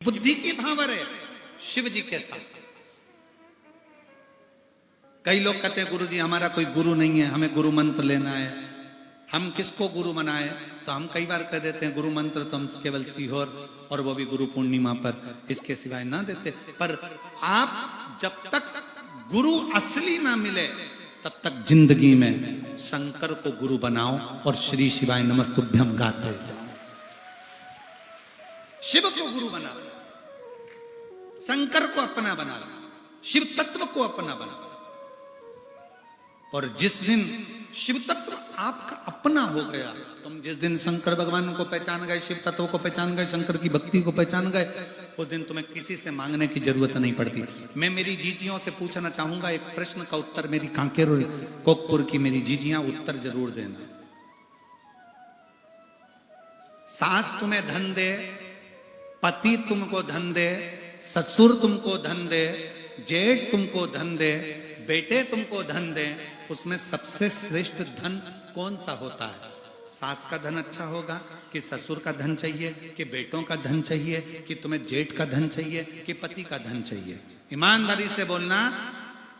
बुद्धि की भावर है शिव जी के साथ। कई लोग कहते हैं गुरु जी हमारा कोई गुरु नहीं है, हमें गुरु मंत्र लेना है, हम किसको गुरु बनाए? तो हम कई बार कह देते हैं गुरु मंत्र तो हम केवल सीहोर और वो भी गुरु पूर्णिमा पर, इसके सिवाय ना देते। पर आप जब तक गुरु असली ना मिले तब तक जिंदगी में शंकर को गुरु बनाओ और श्री शिवाय नमस्तुभ्यम गाते जाओ। शिव को गुरु बनाओ, शंकर को अपना बना लो, शिव तत्व को अपना बना लो। और जिस दिन शिव तत्व आपका अपना हो गया, तुम जिस दिन शंकर भगवान को पहचान गए, शिव तत्व को पहचान गए, शंकर की भक्ति को पहचान गए, उस दिन तुम्हें किसी से मांगने की जरूरत नहीं पड़ती। मैं मेरी जीजियों से पूछना चाहूंगा एक प्रश्न का उत्तर, मेरी कांकेर और कोकपुर की मेरी जीजियां उत्तर जरूर देना। सास तुम्हें धन दे, पति तुमको धन दे, ससुर तुमको धन दे, जेठ तुमको धन दे, बेटे तुमको धन दे, उसमें सबसे श्रेष्ठ धन कौन सा होता है? सास का धन अच्छा होगा कि ससुर का धन चाहिए, कि बेटों का धन चाहिए, कि तुम्हें जेठ का धन चाहिए, कि पति का धन चाहिए? ईमानदारी से बोलना।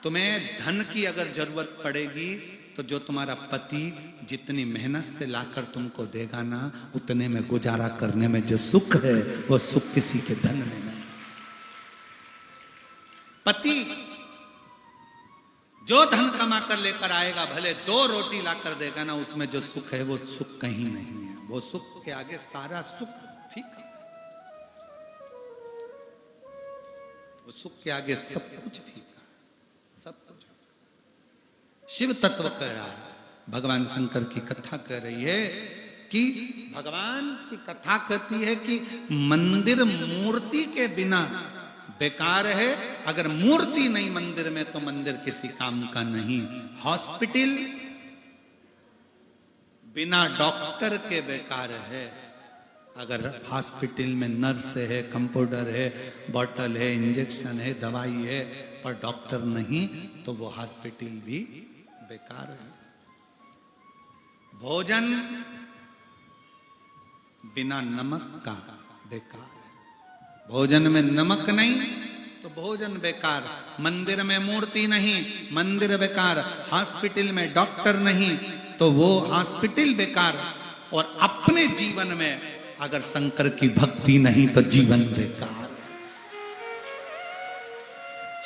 तुम्हें धन की अगर जरूरत पड़ेगी तो जो तुम्हारा पति जितनी मेहनत से लाकर तुमको देगा ना, उतने में गुजारा करने में जो सुख है वो सुख किसी के धन में नहीं। पति जो धन कमा कर लेकर आएगा, भले 2 रोटी लाकर देगा ना, उसमें जो सुख है वो सुख कहीं नहीं है। वो सुख के आगे सारा सुख फीका, वो सुख के आगे सब कुछ फीका, सब कुछ। शिव तत्व कह रहा है, भगवान शंकर की कथा कह रही है कि भगवान की कथा कहती है कि मंदिर मूर्ति के बिना बेकार है। अगर मूर्ति नहीं मंदिर में तो मंदिर किसी काम का नहीं। हॉस्पिटल बिना डॉक्टर के बेकार है। अगर हॉस्पिटल में नर्स है, कंपाउंडर है, बॉटल है, इंजेक्शन है, दवाई है, पर डॉक्टर नहीं, तो वो हॉस्पिटल भी बेकार है। भोजन बिना नमक का बेकार है। भोजन में नमक नहीं तो भोजन बेकार। मंदिर में मूर्ति नहीं, मंदिर बेकार। हॉस्पिटल में डॉक्टर नहीं तो वो हॉस्पिटल बेकार। और अपने जीवन में अगर शंकर की भक्ति नहीं तो जीवन बेकार।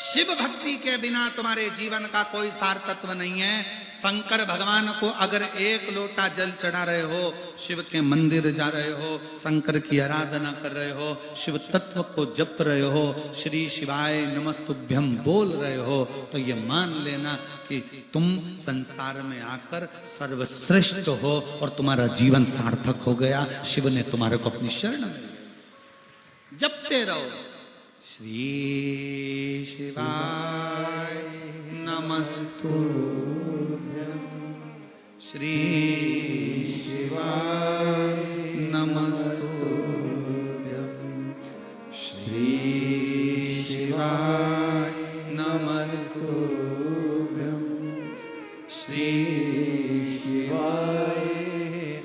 शिव भक्ति के बिना तुम्हारे जीवन का कोई सार तत्व नहीं है। शंकर भगवान को अगर 1 लोटा जल चढ़ा रहे हो, शिव के मंदिर जा रहे हो, शंकर की आराधना कर रहे हो, शिव तत्व को जप रहे हो, श्री शिवाय नमस्तुभ्यम बोल रहे हो, तो ये मान लेना कि तुम संसार में आकर सर्वश्रेष्ठ हो और तुम्हारा जीवन सार्थक हो गया। शिव ने तुम्हारे को अपनी शरण में लिया। जपते रहो श्री शिवाय नमस्तुभ्यं, श्री शिवाय नमस्तुभ्यं, श्री शिवाय नमस्तुभ्यं, श्री शिवाय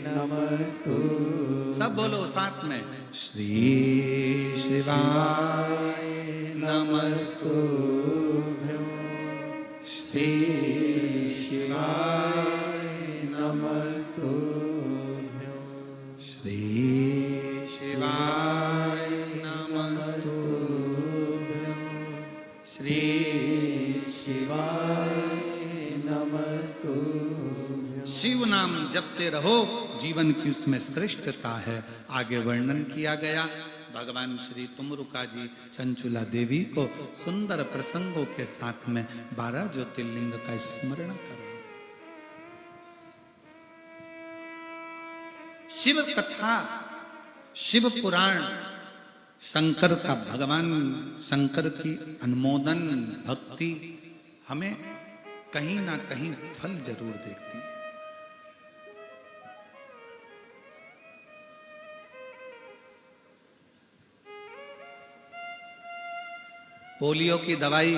नमस्तुभ्यं। सब बोलो साथ में, श्री शिवाय नमस्तुभ्यं, श्री शिवाय नमस्तुभ्यं, श्री शिवाय नमस्तुभ्यं, श्री शिवाय नमस्तुभ्यं। शिव नाम जपते रहो, जीवन की उसमें श्रेष्ठता है। आगे वर्णन किया गया। भगवान श्री तुमरुका जी चंचुला देवी को सुंदर प्रसंगों के साथ में 12 ज्योतिर्लिंग का स्मरण करो। शिव कथा, शिव पुराण, शंकर का, भगवान शंकर की अनुमोदन भक्ति हमें कहीं ना कहीं फल जरूर देती है। पोलियो की दवाई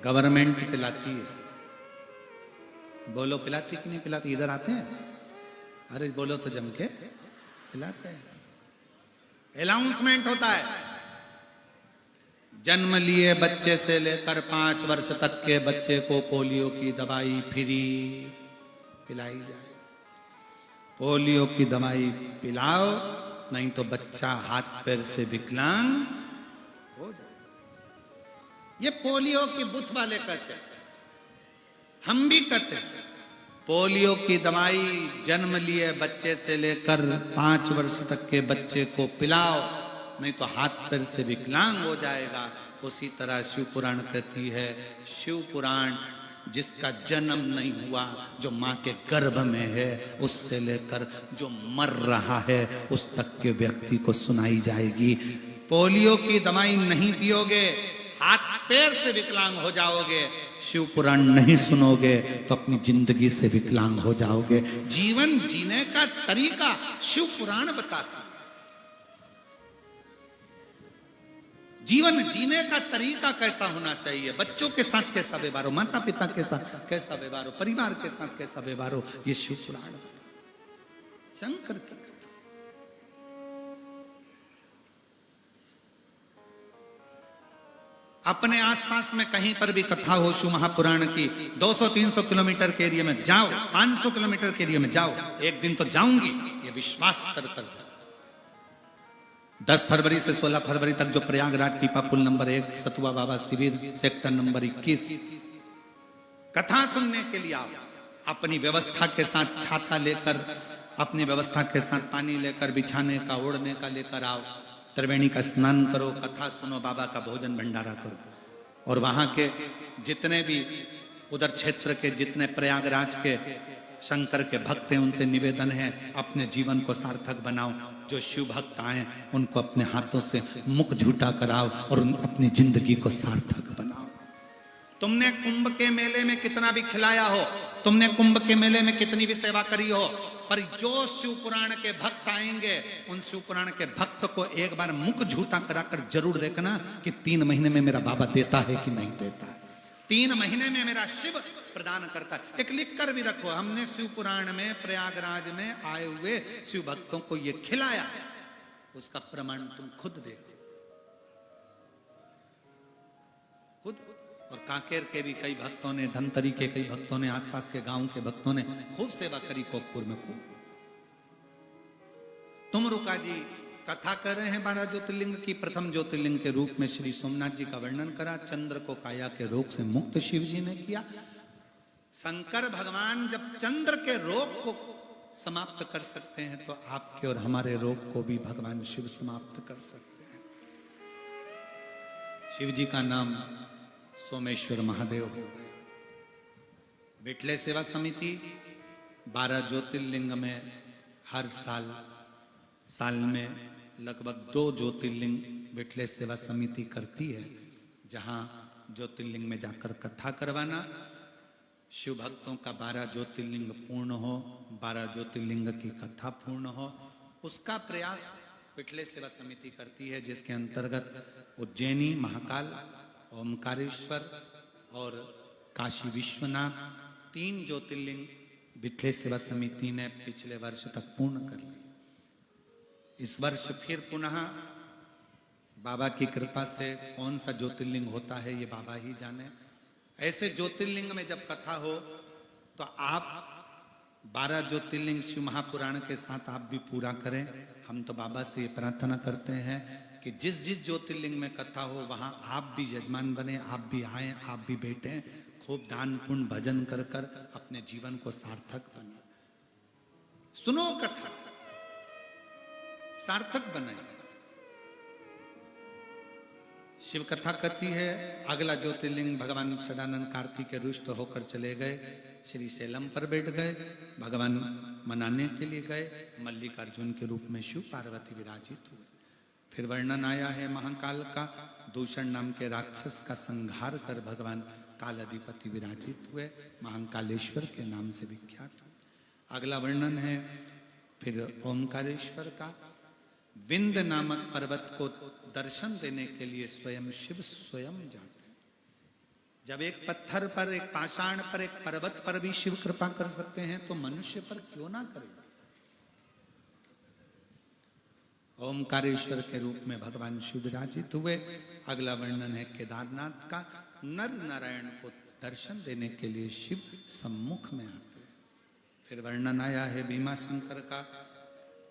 गवर्नमेंट पिलाती है। बोलो पिलाती कि नहीं पिलाती? इधर आते हैं, अरे बोलो तो जम के पिलाते हैं। अनाउंसमेंट होता है, जन्म लिए बच्चे से लेकर 5 वर्ष तक के बच्चे को पोलियो की दवाई फ्री पिलाई जाए। पोलियो की दवाई पिलाओ, नहीं तो बच्चा हाथ पैर से विकलांग हो जाए। ये पोलियो की बुथ वाले कहते हैं, हम भी कहते हैं। पोलियो की दवाई जन्म लिए बच्चे से लेकर 5 वर्ष तक के बच्चे को पिलाओ, नहीं तो हाथ पैर से विकलांग हो जाएगा। उसी तरह शिव पुराण कहती है, शिव पुराण जिसका जन्म नहीं हुआ, जो मां के गर्भ में है, उससे लेकर जो मर रहा है उस तक के व्यक्ति को सुनाई जाएगी। पोलियो की दवाई नहीं पियोगे, हाथ पैर से विकलांग हो जाओगे। शिव पुराण नहीं सुनोगे तो अपनी जिंदगी से विकलांग हो जाओगे। जीवन जीने का तरीका शिव पुराण बताता है। जीवन जीने का तरीका कैसा होना चाहिए, बच्चों के साथ कैसा व्यवहार हो, माता पिता के साथ कैसा व्यवहार हो, परिवार के साथ कैसा व्यवहार हो, ये शिव पुराण बताता। शंकर की कथा, अपने आसपास में कहीं पर भी कथा हो शिव महापुराण की, 200-300 किलोमीटर के एरिया में जाओ, 500 किलोमीटर के एरिया में जाओ, एक दिन तो जाऊंगी ये विश्वास कर जाओ। 10 फरवरी से 16 फरवरी तक जो प्रयागराज पीपा पुल नंबर 1 सतुआ बाबा शिविर सेक्टर नंबर 21 कथा सुनने के लिए आओ। अपनी व्यवस्था के साथ छाता लेकर, अपनी व्यवस्था के साथ पानी लेकर, बिछाने का ओढ़ने का लेकर आओ। त्रिवेणी का स्नान करो, कथा सुनो, बाबा का भोजन भंडारा करो। और वहां के जितने भी उधर क्षेत्र के जितने प्रयागराज के शंकर के भक्त हैं, उनसे निवेदन है अपने जीवन को सार्थक बनाओ। जो शिव भक्त आए उनको अपने हाथों से मुख झूठा कराओ और अपनी जिंदगी को सार्थक बनाओ। तुमने कुंभ के मेले में कितना भी खिलाया हो, तुमने कुंभ के मेले में कितनी भी सेवा करी हो, पर जो शिव पुराण के भक्त आएंगे, उन शिव पुराण के भक्त को एक बार मुख झूठा कराकर जरूर देखना कि 3 महीने में मेरा बाबा देता है कि नहीं देता है, 3 महीने में मेरा शिव प्रदान करता है। एक लिख कर भी रखो, हमने शिव पुराण में प्रयागराज में आए हुए शिव भक्तों को ये खिलाया है, उसका प्रमाण तुम खुद देखो, खुद। और कांकेर के भी कई भक्तों ने, धमतरी के कई भक्तों ने, आसपास के गांव के भक्तों ने खूब सेवा करी कोकपुर में खूब। तुम रुका जी कथा कर रहे हैं 12 ज्योतिर्लिंग की। प्रथम ज्योतिर्लिंग के रूप में श्री सोमनाथ जी का वर्णन करा। चंद्र को काया के रोग से मुक्त शिव जी ने किया। शंकर भगवान जब चंद्र के रोग को समाप्त कर सकते हैं, तो आपके और हमारे रोग को भी भगवान शिव समाप्त कर सकते हैं। शिव जी का नाम सोमेश्वर महादेव हो गया। बिटले सेवा समिति 12 ज्योतिर्लिंग में हर साल में लगभग 2 ज्योतिर्लिंग बिटले सेवा समिति करती है, जहां ज्योतिर्लिंग में जाकर कथा करवाना, शिव भक्तों का 12 ज्योतिर्लिंग पूर्ण हो, 12 ज्योतिर्लिंग की कथा पूर्ण हो, उसका प्रयास बिटले सेवा समिति करती है, जिसके अंतर्गत उज्जैनी महाकाल, ओमकारेश्वर और काशी विश्वनाथ 3 ज्योतिर्लिंग बिटले सेवा समिति ने पिछले वर्ष तक पूर्ण कर ली। इस वर्ष फिर पुनः बाबा की कृपा से कौन सा ज्योतिर्लिंग होता है ये बाबा ही जाने। ऐसे ज्योतिर्लिंग में जब कथा हो तो आप 12 ज्योतिर्लिंग शिव महापुराण के साथ आप भी पूरा करें। हम तो बाबा से ये प्रार्थना करते हैं कि जिस जिस ज्योतिर्लिंग में कथा हो वहां आप भी यजमान बने, आप भी आए, आप भी बैठे, खूब दान पुण्य भजन कर कर अपने जीवन को सार्थक बने। सुनो कथा, सार्थक बने। शिव कथा कहती है अगला ज्योतिर्लिंग भगवान सदानंद कार्तिक के रुष्ट होकर चले गए, श्री शैलम पर बैठ गए, भगवान मनाने के लिए गए, मल्लिकार्जुन के रूप में शिव पार्वती विराजित हुए। फिर वर्णन आया है महाकाल का, दूषण नाम के राक्षस का संहार कर भगवान काल अधिपति विराजित हुए, महाकालेश्वर के नाम से विख्यात हुए। अगला वर्णन है फिर ओमकारेश्वर का। विंध्य नामक पर्वत को दर्शन देने के लिए स्वयं शिव स्वयं जाते हैं। जब एक पत्थर पर, एक पाषाण पर, एक पर्वत पर भी शिव कृपा कर सकते हैं तो मनुष्य पर क्यों ना करें। ओमकारेश्वर के रूप में भगवान शिव विराजित हुए। अगला वर्णन है केदारनाथ का। नर नारायण को दर्शन देने के लिए शिव सम्मुख में आते। फिर वर्णन आया है भीमाशंकर का।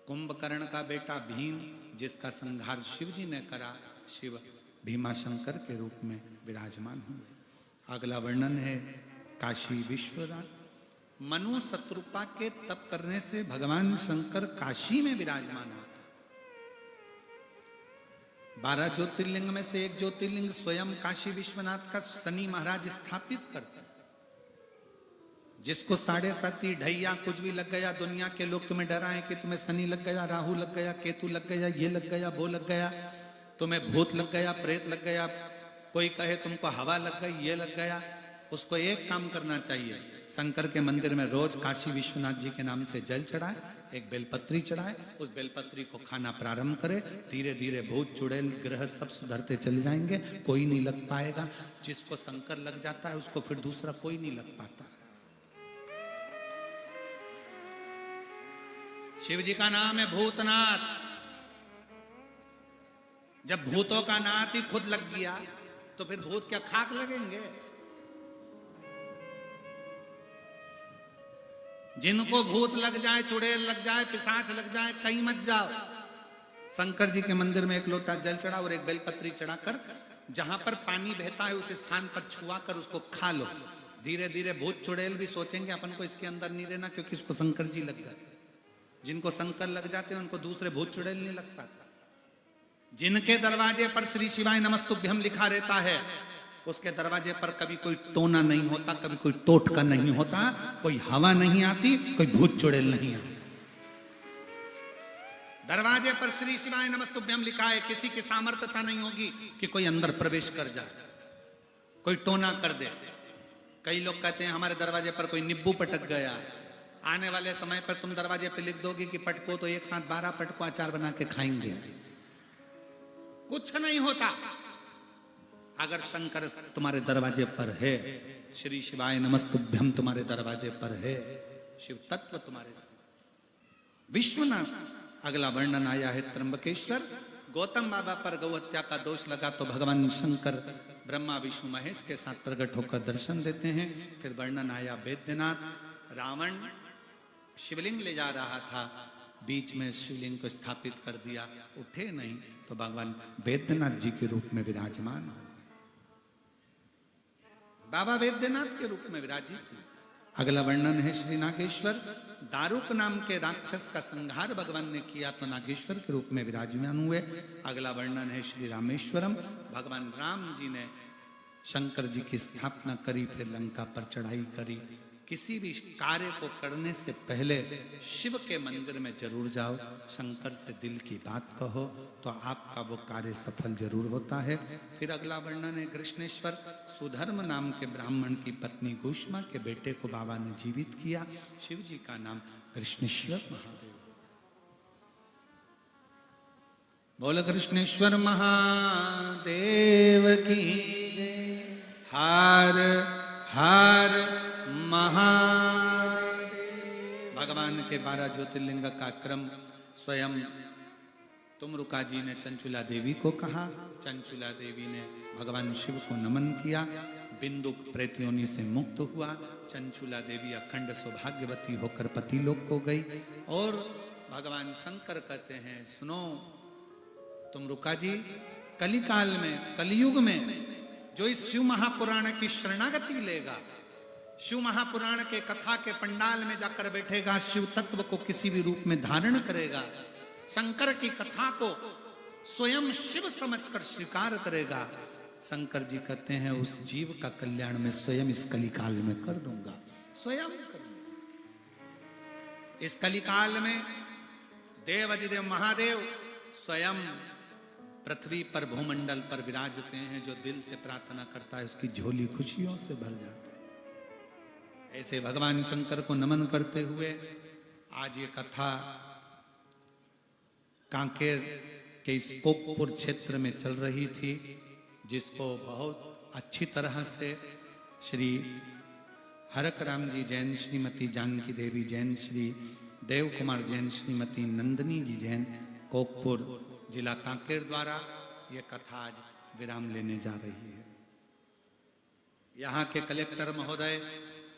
कुंभकर्ण का बेटा भीम, जिसका संहार शिव जी ने करा, शिव भीमाशंकर के रूप में विराजमान हुए। अगला वर्णन है काशी विश्वनाथ। मनु शत्रुपा के तप करने से भगवान शंकर काशी में विराजमान होता। 12 ज्योतिर्लिंग में से एक ज्योतिर्लिंग स्वयं काशी विश्वनाथ का शनि महाराज स्थापित करता। जिसको 7.5 ढैया कुछ भी लग गया, दुनिया के लोग तुम्हें डराएं कि तुम्हें शनि लग गया, राहु लग गया, केतु लग गया, ये लग गया, वो लग गया, तुम्हें भूत लग गया, प्रेत लग गया, कोई कहे तुमको हवा लग गई, ये लग गया, उसको एक काम करना चाहिए। शंकर के मंदिर में रोज काशी विश्वनाथ जी के नाम से जल चढ़ाए, एक बेलपत्री चढ़ाए, उस बेलपत्री को खाना प्रारंभ करे। धीरे धीरे भूत चुड़ैल ग्रह सब सुधरते चले जाएंगे, कोई नहीं लग पाएगा। जिसको शंकर लग जाता है उसको फिर दूसरा कोई नहीं लग पाता। शिव जी का नाम है भूतनाथ। जब भूतों का नाथ ही खुद लग गया तो फिर भूत क्या खाक लगेंगे? जिनको भूत लग जाए, चुड़ैल लग जाए, पिशाच लग जाए, कहीं मत जाओ। शंकर जी के मंदिर में एक लोटा जल चढ़ा और एक बेलपत्री चढ़ाकर जहां पर पानी बहता है उस स्थान पर छुआ कर उसको खा लो। धीरे धीरे भूत चुड़ैल भी सोचेंगे अपन को इसके अंदर नहीं रहना, क्योंकि इसको शंकर जी लग गए। जिनको शंकर लग जाते हैं उनको दूसरे भूत चुड़ैल नहीं लग पाता। जिनके दरवाजे पर श्री शिवाय नमस्तुभ्यम लिखा रहता है, उसके दरवाजे पर कभी कोई टोना नहीं होता, कभी कोई टोटका नहीं होता, कोई हवा नहीं आती, कोई भूत चुड़ैल नहीं आती। दरवाजे पर श्री शिवाय नमस्तुभ्यम लिखा है, किसी की सामर्थ्यता नहीं होगी कि कोई अंदर प्रवेश कर जाए, कोई टोना कर दे। कई लोग कहते हैं हमारे दरवाजे पर कोई निब्बू पटक गया। आने वाले समय पर तुम दरवाजे पे लिख दोगे कि पटको तो एक साथ 12 पटको अचार बना के खाएंगे। कुछ नहीं होता। अगर शंकर तुम्हारे दरवाजे पर है, श्री शिवाय नमस्तुभ्यम तुम्हारे दरवाजे पर है, शिव तत्व तुम्हारे साथ। विश्वनाथ। अगला वर्णन आया है त्र्यंबकेश्वर। गौतम बाबा पर गौहत्या का दोष लगा तो भगवान शंकर ब्रह्मा विष्णु महेश के साथ प्रकट होकर दर्शन देते हैं। फिर वर्णन आया वैद्यनाथ। रावण शिवलिंग ले जा रहा था, बीच में शिवलिंग को स्थापित कर दिया, उठे नहीं तो भगवान वैद्यनाथ जी के रूप में विराजमान हो। बाबा वैद्यनाथ के रूप में विराजित हुए। अगला वर्णन है श्री नागेश्वर। दारुक नाम के राक्षस का संहार भगवान ने किया तो नागेश्वर के रूप में विराजमान हुए। अगला वर्णन है श्री रामेश्वरम। भगवान राम जी ने शंकर जी की स्थापना करी, फिर लंका पर चढ़ाई करी। किसी भी कार्य को करने से पहले शिव के मंदिर में जरूर जाओ, शंकर से दिल की बात कहो तो आपका वो कार्य सफल जरूर होता है। फिर अगला वर्णन है कृष्णेश्वर। सुधर्म नाम के ब्राह्मण की पत्नी गुष्मा के बेटे को बाबा ने जीवित किया। शिव जी का नाम कृष्णेश्वर महादेव। बोल कृष्णेश्वर महादेव की। हार हार महादेव। भगवान के 12 ज्योतिर्लिंग का क्रम स्वयं तुमरुका जी ने चंचुला देवी को कहा। चंचुला देवी ने भगवान शिव को नमन किया, बिंदु प्रेतयोनि से मुक्त हुआ। चंचुला देवी अखंड सौभाग्यवती होकर पति लोक को गई। और भगवान शंकर कहते हैं सुनो तुमरुका जी, कलिकाल में, कलयुग में जो इस शिव महापुराण की शरणागति लेगा, शिव महापुराण के कथा के पंडाल में जाकर बैठेगा, शिव तत्व को किसी भी रूप में धारण करेगा, शंकर की कथा को स्वयं शिव समझकर स्वीकार करेगा, शंकर जी कहते हैं उस जीव का कल्याण मैं स्वयं इस कलिकाल में कर दूंगा, स्वयं कर दूंगा। इस कलिकाल में देवाधिदेव महादेव स्वयं पृथ्वी पर भूमंडल पर विराजते हैं। जो दिल से प्रार्थना करता है उसकी झोली खुशियों से भर जाता है। ऐसे भगवान शंकर को नमन करते हुए आज ये कथा कांकेर के इस कोकपुर क्षेत्र में चल रही थी, जिसको बहुत अच्छी तरह से श्री हरक राम जी जैन, श्रीमती जानकी देवी जैन, श्री देव कुमार जैन, श्रीमती नंदनी जी जैन कोकपुर जिला कांकेर द्वारा ये कथा आज विराम लेने जा रही है। यहाँ के कलेक्टर महोदय,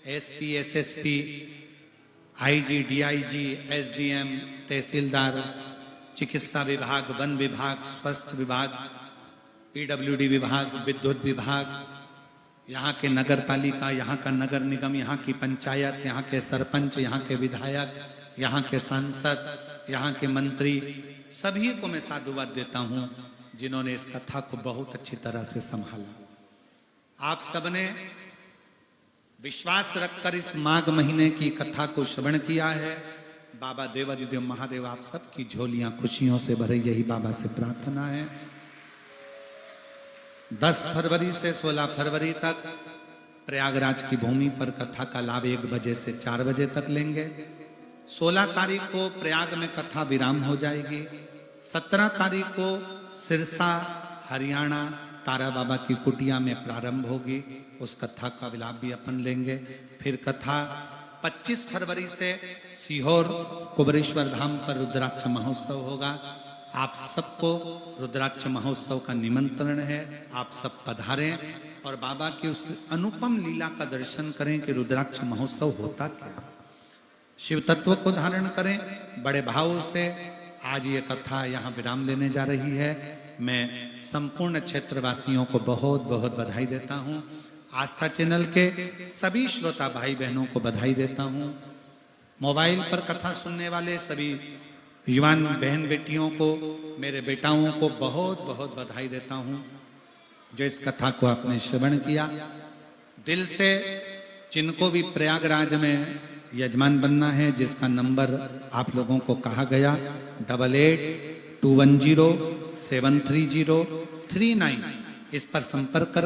SP, SSP, IG, DIG, SDM, तहसीलदार, चिकित्सा विभाग, वन विभाग, स्वास्थ्य विभाग, पीडब्ल्यूडी विभाग, विद्युत विभाग, यहाँ के नगर पालिका, यहाँ का नगर निगम, यहाँ की पंचायत, यहाँ के सरपंच, यहाँ के विधायक, यहाँ के सांसद, यहाँ के मंत्री, सभी को मैं साधुवाद देता हूँ जिन्होंने इस कथा को बहुत अच्छी तरह से संभाला। आप सबने विश्वास रखकर इस माघ महीने की कथा को श्रवण किया है। बाबा देवाधिदेव महादेव आप सबकी झोलियां खुशियों से भरे, यही बाबा से प्रार्थना है। 10 फरवरी से 16 फरवरी तक प्रयागराज की भूमि पर कथा का लाभ 1 बजे से 4 बजे तक लेंगे। 16 तारीख को प्रयाग में कथा विराम हो जाएगी। 17 तारीख को सिरसा हरियाणा तारा बाबा की कुटिया में प्रारंभ होगी, उस कथा का विलाप भी अपन लेंगे। फिर कथा 25 फरवरी से सीहोर कुबरेश्वर धाम पर रुद्राक्ष महोत्सव होगा। आप सबको रुद्राक्ष महोत्सव का निमंत्रण है, आप सब पधारें और बाबा की उस अनुपम लीला का दर्शन करें कि रुद्राक्ष महोत्सव होता क्या। शिव तत्व को धारण करें बड़े भाव से। आज ये कथा यहाँ विराम लेने जा रही है। मैं संपूर्ण क्षेत्रवासियों को बहुत बहुत बधाई देता हूँ। आस्था चैनल के सभी श्रोता भाई बहनों को बधाई देता हूँ। मोबाइल पर कथा सुनने वाले सभी युवान बहन बेटियों को, मेरे बेटाओं को बहुत बहुत बधाई देता हूँ जो इस कथा को आपने श्रवण किया। दिल से जिनको भी प्रयागराज में यजमान बनना है, जिसका नंबर आप लोगों को कहा गया 8821073039, इस पर संपर्क कर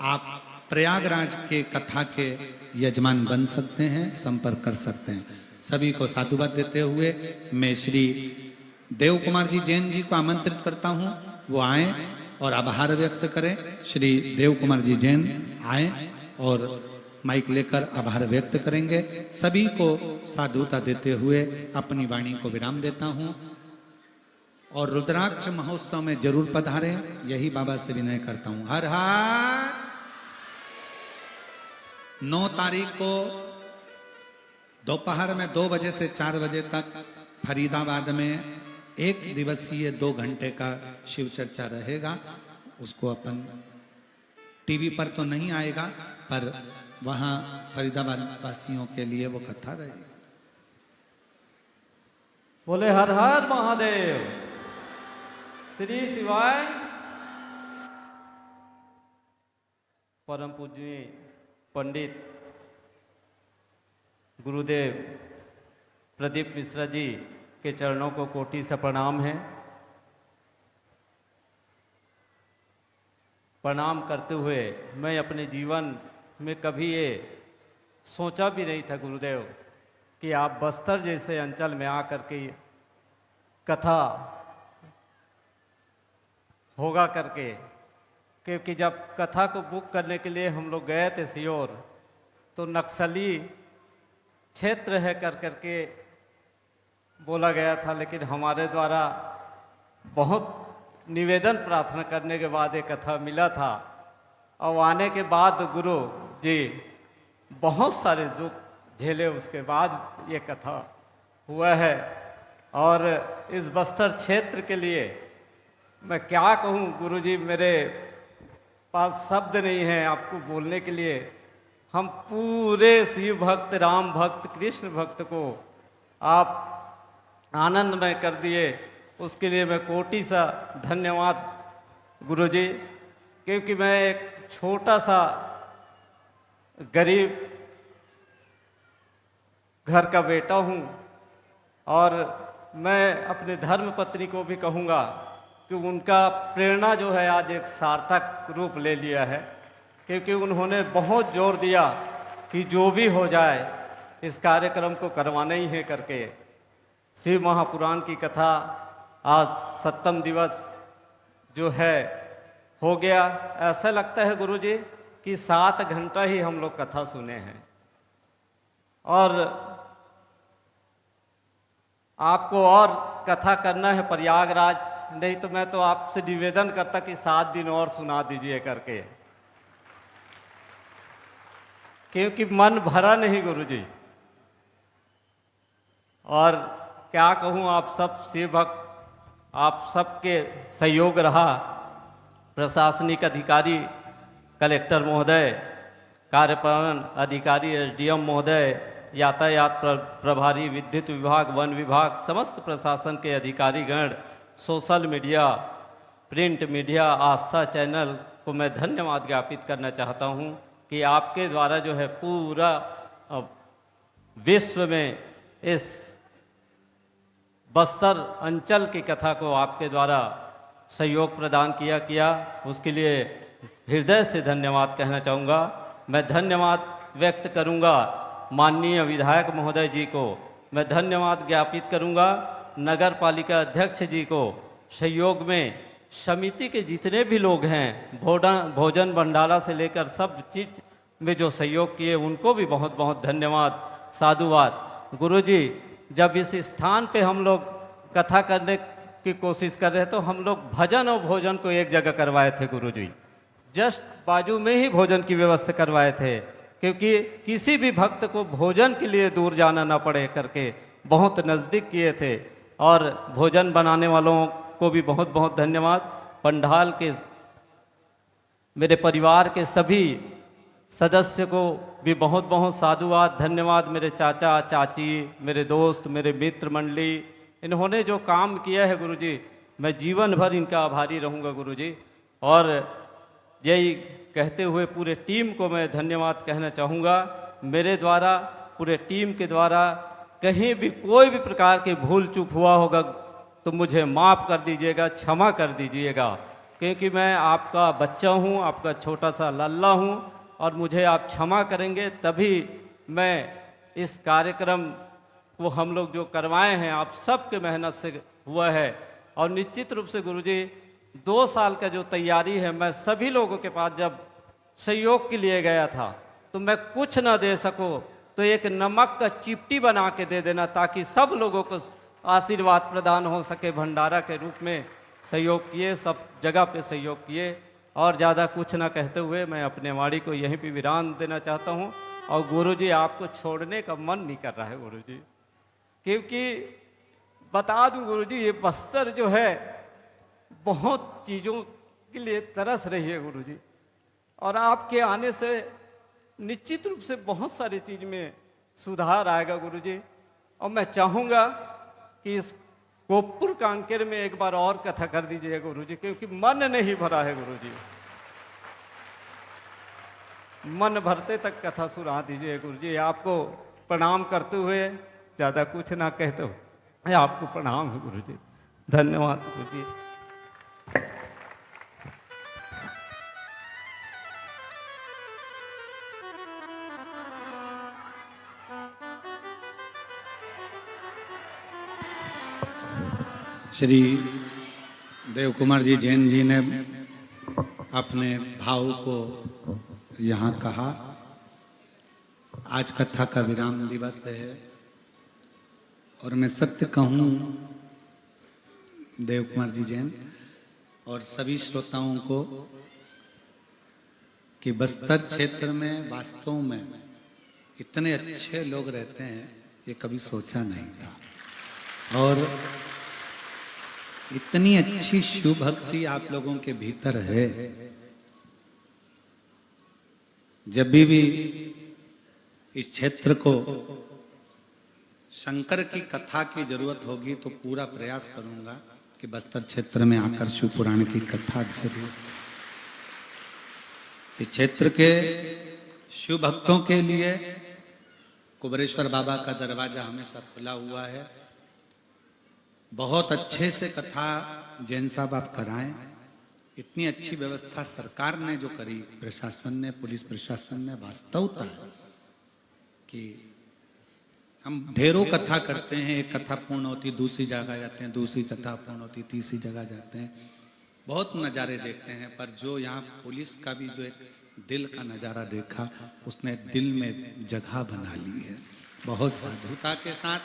आप प्रयागराज के कथा के यजमान बन सकते हैं, संपर्क कर सकते हैं। सभी को साधुवाद देते हुए मैं श्री देव कुमार जी जैन जी को आमंत्रित करता हूं, वो आए और आभार व्यक्त करें। श्री देव कुमार जी जैन आए और माइक लेकर आभार व्यक्त करेंगे। सभी को साधुता देते हुए अपनी वाणी को विराम देता हूं और रुद्राक्ष महोत्सव में जरूर पधारें, यही बाबा से विनय करता हूं। हर हर। 9 तारीख को दोपहर में 2 बजे से 4 बजे तक फरीदाबाद में 1 दिवसीय 2 घंटे का शिव चर्चा रहेगा। उसको अपन टीवी पर तो नहीं आएगा, पर वहां फरीदाबाद वासियों के लिए वो कथा रहेगी। बोले हर हर महादेव। श्री शिवाय। परम पूज्य पंडित गुरुदेव प्रदीप मिश्रा जी के चरणों को कोटि से प्रणाम है। प्रणाम करते हुए मैं अपने जीवन में कभी ये सोचा भी नहीं था गुरुदेव कि आप बस्तर जैसे अंचल में आकर के कथा होगा करके, क्योंकि जब कथा को बुक करने के लिए हम लोग गए थे सीहोर, तो नक्सली क्षेत्र है कर करके बोला गया था, लेकिन हमारे द्वारा बहुत निवेदन प्रार्थना करने के बाद ये कथा मिला था। और आने के बाद गुरु जी बहुत सारे दुख झेले, उसके बाद ये कथा हुआ है। और इस बस्तर क्षेत्र के लिए मैं क्या कहूँ गुरु जी, मेरे पास शब्द नहीं है आपको बोलने के लिए। हम पूरे शिव भक्त, राम भक्त, कृष्ण भक्त को आप आनंदमय कर दिए, उसके लिए मैं कोटि सा धन्यवाद गुरु जी। क्योंकि मैं एक छोटा सा गरीब घर का बेटा हूँ और मैं अपने धर्म पत्नी को भी कहूँगा कि उनका प्रेरणा जो है आज एक सार्थक रूप ले लिया है, क्योंकि उन्होंने बहुत जोर दिया कि जो भी हो जाए इस कार्यक्रम को करवाना ही है करके। शिव महापुराण की कथा आज 7वां दिवस जो है हो गया। ऐसा लगता है गुरुजी कि 7 घंटा ही हम लोग कथा सुने हैं। और आपको और कथा करना है प्रयागराज, नहीं तो मैं तो आपसे निवेदन करता कि 7 दिन और सुना दीजिए करके, क्योंकि मन भरा नहीं गुरुजी। और क्या कहूँ, आप सब सेवक, आप सबके सहयोग रहा, प्रशासनिक अधिकारी, कलेक्टर महोदय, कार्यपालन अधिकारी, एसडीएम महोदय, यातायात प्रभारी, विद्युत विभाग, वन विभाग, समस्त प्रशासन के अधिकारीगण, सोशल मीडिया, प्रिंट मीडिया, आस्था चैनल को मैं धन्यवाद ज्ञापित करना चाहता हूं कि आपके द्वारा जो है पूरा विश्व में इस बस्तर अंचल की कथा को आपके द्वारा सहयोग प्रदान किया, उसके लिए हृदय से धन्यवाद कहना चाहूँगा। मैं धन्यवाद व्यक्त करूँगा माननीय विधायक महोदय जी को, मैं धन्यवाद ज्ञापित करूँगा नगर पालिका अध्यक्ष जी को, सहयोग में समिति के जितने भी लोग हैं, भोजन भंडारा से लेकर सब चीज़ में जो सहयोग किए उनको भी बहुत बहुत धन्यवाद, साधुवाद। गुरुजी, जब इस स्थान पे हम लोग कथा करने की कोशिश कर रहे तो हम लोग भजन और भोजन को एक जगह करवाए थे गुरुजी, जस्ट बाजू में ही भोजन की व्यवस्था करवाए थे, क्योंकि किसी भी भक्त को भोजन के लिए दूर जाना ना पड़े करके बहुत नज़दीक किए थे। और भोजन बनाने वालों को भी बहुत बहुत धन्यवाद। पंडाल के मेरे परिवार के सभी सदस्य को भी बहुत बहुत साधुवाद, धन्यवाद। मेरे चाचा चाची, मेरे दोस्त, मेरे मित्र मंडली, इन्होंने जो काम किया है गुरुजी, मैं जीवन भर इनका आभारी रहूँगा गुरुजी। और यही कहते हुए पूरे टीम को मैं धन्यवाद कहना चाहूँगा। मेरे द्वारा, पूरे टीम के द्वारा कहीं भी कोई भी प्रकार की भूल चूक हुआ होगा तो मुझे माफ़ कर दीजिएगा, क्षमा कर दीजिएगा, क्योंकि मैं आपका बच्चा हूँ, आपका छोटा सा लल्ला हूँ, और मुझे आप क्षमा करेंगे तभी मैं इस कार्यक्रम को हम लोग जो करवाए हैं आप सबके मेहनत से हुआ है। और निश्चित रूप से गुरुजी 2 साल का जो तैयारी है, मैं सभी लोगों के पास जब सहयोग के लिए गया था तो मैं कुछ ना दे सकूं तो एक नमक का चिपटी बना के दे देना, ताकि सब लोगों को आशीर्वाद प्रदान हो सके। भंडारा के रूप में सहयोग किए, सब जगह पे सहयोग किए। और ज़्यादा कुछ ना कहते हुए मैं अपने वाणी को यहीं पे विराम देना चाहता हूँ। और गुरुजी, आपको छोड़ने का मन नहीं कर रहा है गुरुजी, क्योंकि बता दूं गुरुजी, ये बस्तर जो है बहुत चीज़ों के लिए तरस रही है गुरुजी, और आपके आने से निश्चित रूप से बहुत सारी चीज़ में सुधार आएगा गुरुजी। और मैं चाहूँगा कि इस गोपुर कांकेर में एक बार और कथा कर दीजिए गुरुजी, क्योंकि मन नहीं भरा है गुरुजी। मन भरते तक कथा सुना दीजिए गुरुजी। आपको प्रणाम करते हुए, ज़्यादा कुछ ना कहते हुए आपको प्रणाम है गुरुजी। धन्यवाद गुरुजी। श्री देव कुमार जी जैन जी ने अपने भाव को यहाँ कहा। आज कथा का विराम दिवस है और मैं सत्य कहूँ देव कुमार जी जैन और सभी श्रोताओं को कि बस्तर क्षेत्र में वास्तव में इतने अच्छे लोग रहते हैं ये कभी सोचा नहीं था। और इतनी अच्छी शिव भक्ति आप लोगों के भीतर है। जब भी इस क्षेत्र को शंकर की कथा की जरूरत होगी तो पूरा प्रयास करूंगा कि बस्तर क्षेत्र में आकर शिव पुराण की कथा जरूर। इस क्षेत्र के शिव भक्तों के लिए कुबरेश्वर बाबा का दरवाजा हमेशा खुला हुआ है। बहुत अच्छे से कथा जैन साहब आप कराएं। इतनी अच्छी व्यवस्था सरकार ने जो करी, प्रशासन ने, पुलिस प्रशासन ने, वास्तवता है कि हम ढेरों कथा करते हैं, एक कथा पूर्ण होती दूसरी जगह जाते हैं, दूसरी कथा पूर्ण होती तीसरी जगह जाते हैं, बहुत नज़ारे देखते हैं। पर जो यहाँ पुलिस का भी जो एक दिल का नज़ारा देखा, उसने दिल में जगह बना ली है। बहुत साधुता के साथ